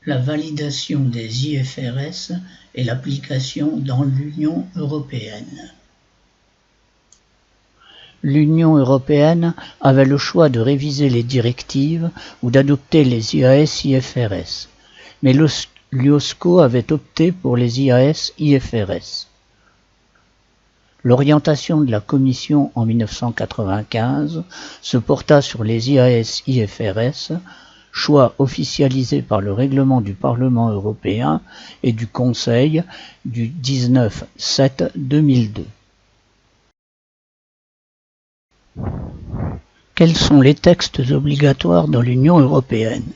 la validation des IFRS et l'application dans l'Union européenne. L'Union européenne avait le choix de réviser les directives ou d'adopter les IAS-IFRS, mais l'UOSCO avait opté pour les IAS-IFRS. L'orientation de la Commission en 1995 se porta sur les IAS-IFRS, choix officialisé par le règlement du Parlement européen et du Conseil du 19/7/2002. Quels sont les textes obligatoires dans l'Union européenne?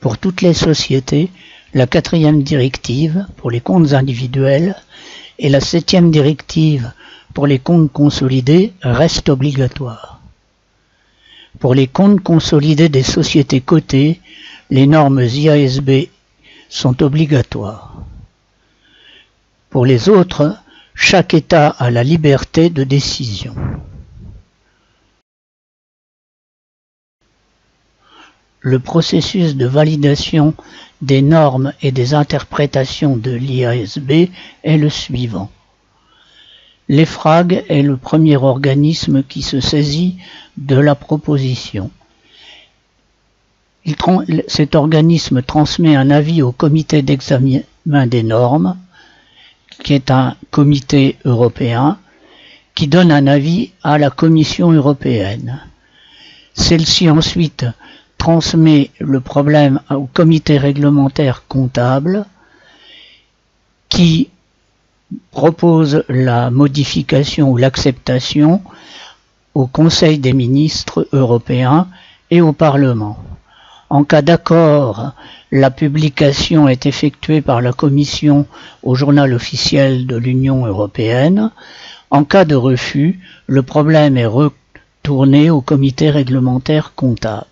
Pour toutes les sociétés, la 4e directive pour les comptes individuels et la 7e directive pour les comptes consolidés restent obligatoires. Pour les comptes consolidés des sociétés cotées, les normes IASB sont obligatoires. Pour les autres, chaque État a la liberté de décision. Le processus de validation des normes et des interprétations de l'IASB est le suivant. L'EFRAG est le premier organisme qui se saisit de la proposition. Cet organisme transmet un avis au comité d'examen des normes, qui est un comité européen, qui donne un avis à la Commission européenne. Celle-ci ensuite transmet le problème au comité réglementaire comptable qui propose la modification ou l'acceptation au Conseil des ministres européens et au Parlement. En cas d'accord, la publication est effectuée par la Commission au journal officiel de l'Union européenne. En cas de refus, le problème est retourné au comité réglementaire comptable.